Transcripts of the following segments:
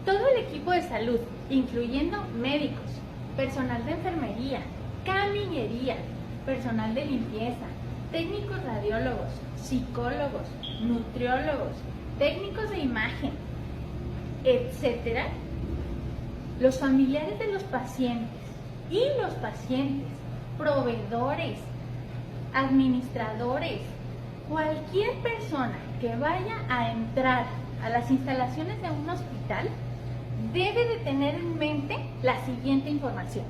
Todo el equipo de salud, incluyendo médicos, personal de enfermería, camillería, personal de limpieza, técnicos radiólogos, psicólogos, nutriólogos, técnicos de imagen, etcétera, los familiares de los pacientes y los pacientes, proveedores, administradores, cualquier persona que vaya a entrar a las instalaciones de un hospital debe de tener en mente la siguiente información.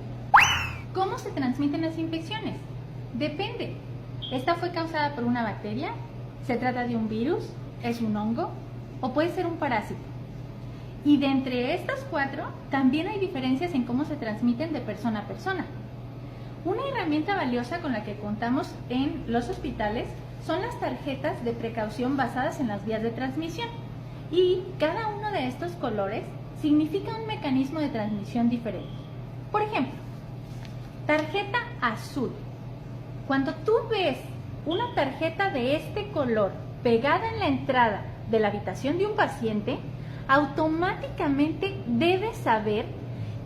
¿Cómo se transmiten las infecciones? Depende. ¿Esta fue causada por una bacteria? ¿Se trata de un virus? ¿Es un hongo? ¿O puede ser un parásito? Y de entre estas cuatro, también hay diferencias en cómo se transmiten de persona a persona. Una herramienta valiosa con la que contamos en los hospitales son las tarjetas de precaución basadas en las vías de transmisión. Y cada uno de estos colores significa un mecanismo de transmisión diferente. Por ejemplo, tarjeta azul. Cuando tú ves una tarjeta de este color pegada en la entrada de la habitación de un paciente, automáticamente debes saber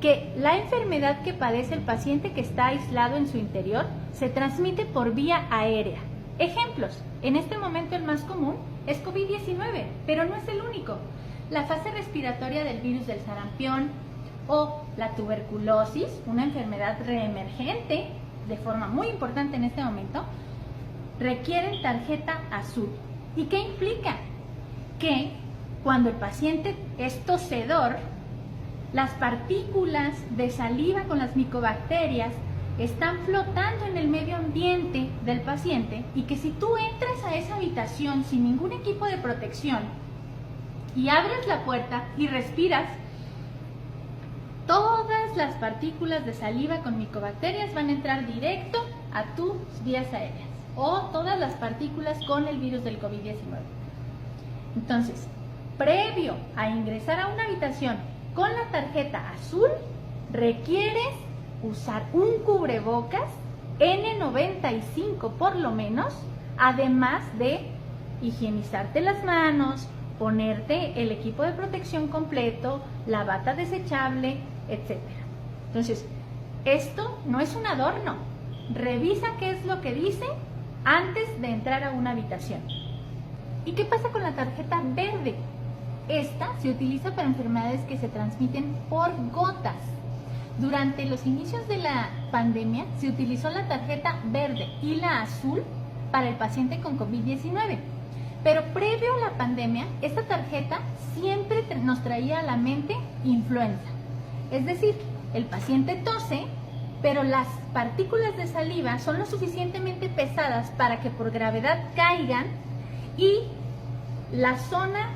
que la enfermedad que padece el paciente que está aislado en su interior se transmite por vía aérea. Ejemplos, en este momento el más común es COVID-19, pero no es el único. La fase respiratoria del virus del sarampión o la tuberculosis, una enfermedad reemergente de forma muy importante en este momento, requieren tarjeta azul. ¿Y qué implica? Que cuando el paciente es tosedor, las partículas de saliva con las micobacterias están flotando en el medio ambiente del paciente y que si tú entras a esa habitación sin ningún equipo de protección y abres la puerta y respiras, todas las partículas de saliva con micobacterias van a entrar directo a tus vías aéreas o todas las partículas con el virus del COVID-19. Entonces, previo a ingresar a una habitación con la tarjeta azul, requieres usar un cubrebocas N95 por lo menos, además de higienizarte las manos, ponerte el equipo de protección completo, la bata desechable, etc. Entonces, esto no es un adorno. Revisa qué es lo que dice antes de entrar a una habitación. ¿Y qué pasa con la tarjeta verde? Esta se utiliza para enfermedades que se transmiten por gotas. Durante los inicios de la pandemia se utilizó la tarjeta verde y la azul para el paciente con COVID-19. Pero previo a la pandemia, esta tarjeta siempre nos traía a la mente influenza. Es decir, el paciente tose, pero las partículas de saliva son lo suficientemente pesadas para que por gravedad caigan y la zona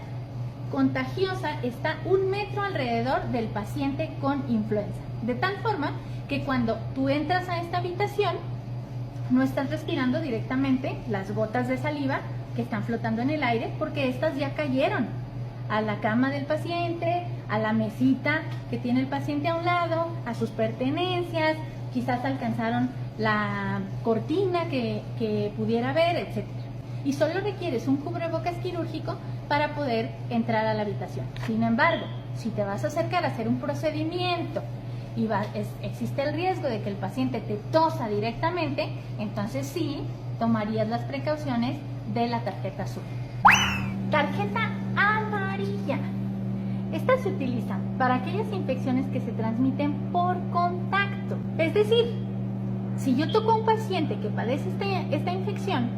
contagiosa está 1 metro alrededor del paciente con influenza. De tal forma que cuando tú entras a esta habitación, no estás respirando directamente las gotas de saliva que están flotando en el aire, porque estas ya cayeron a la cama del paciente, a la mesita que tiene el paciente a un lado, a sus pertenencias, quizás alcanzaron la cortina que pudiera ver, etc. Y solo requieres un cubrebocas quirúrgico para poder entrar a la habitación. Sin embargo, si te vas a acercar a hacer un procedimiento y existe el riesgo de que el paciente te tosa directamente, entonces sí tomarías las precauciones de la tarjeta azul. Tarjeta amarilla. Esta se utiliza para aquellas infecciones que se transmiten por contacto. Es decir, si yo toco a un paciente que padece esta infección,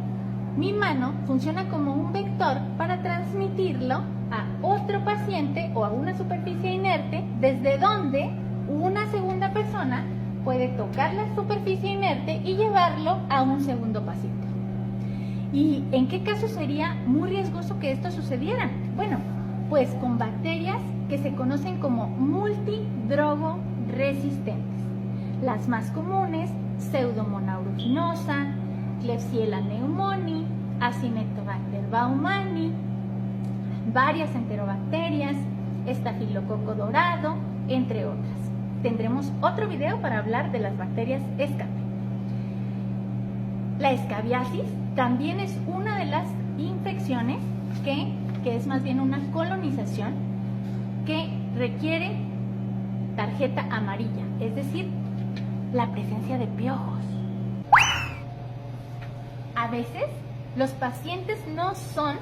mi mano funciona como un vector para transmitirlo a otro paciente o a una superficie inerte, desde donde una segunda persona puede tocar la superficie inerte y llevarlo a un segundo paciente. ¿Y en qué caso sería muy riesgoso que esto sucediera? Bueno, pues con bacterias que se conocen como multidrogoresistentes. Las más comunes, Pseudomonas aeruginosa, Klebsiella pneumoniae, Acinetobacter baumannii, varias enterobacterias, Estafilococo dorado, entre otras. Tendremos otro video para hablar de las bacterias escape. La escabiasis también es una de las infecciones que es más bien una colonización que requiere tarjeta amarilla, es decir, la presencia de piojos. A veces, los pacientes no son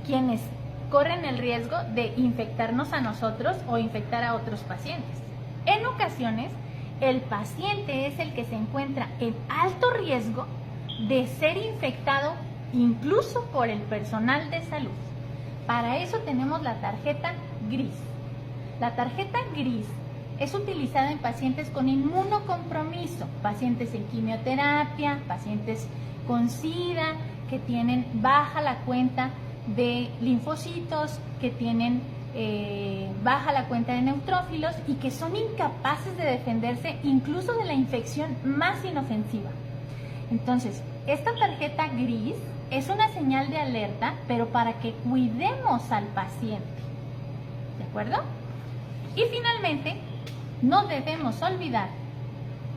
quienes corren el riesgo de infectarnos a nosotros o infectar a otros pacientes. En ocasiones, el paciente es el que se encuentra en alto riesgo de ser infectado incluso por el personal de salud. Para eso tenemos la tarjeta gris. La tarjeta gris es utilizada en pacientes con inmunocompromiso, pacientes en quimioterapia, pacientes con SIDA, que tienen baja la cuenta de linfocitos, que tienen baja la cuenta de neutrófilos y que son incapaces de defenderse incluso de la infección más inofensiva. Entonces, esta tarjeta gris es una señal de alerta, pero para que cuidemos al paciente. ¿De acuerdo? Y finalmente, no debemos olvidar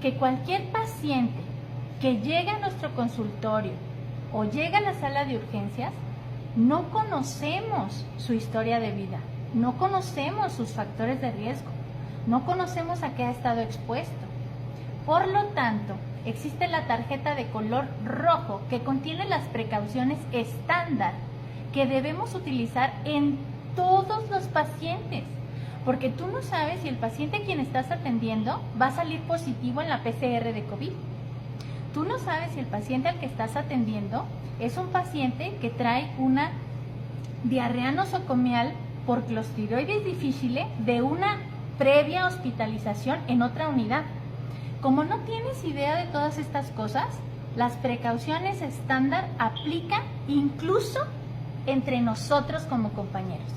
que cualquier paciente que llega a nuestro consultorio o llega a la sala de urgencias, no conocemos su historia de vida, no conocemos sus factores de riesgo, no conocemos a qué ha estado expuesto. Por lo tanto, existe la tarjeta de color rojo que contiene las precauciones estándar que debemos utilizar en todos los pacientes, porque tú no sabes si el paciente a quien estás atendiendo va a salir positivo en la PCR de COVID. Tú no sabes si el paciente al que estás atendiendo es un paciente que trae una diarrea nosocomial por Clostridoides difficile de una previa hospitalización en otra unidad. Como no tienes idea de todas estas cosas, las precauciones estándar aplican incluso entre nosotros como compañeros.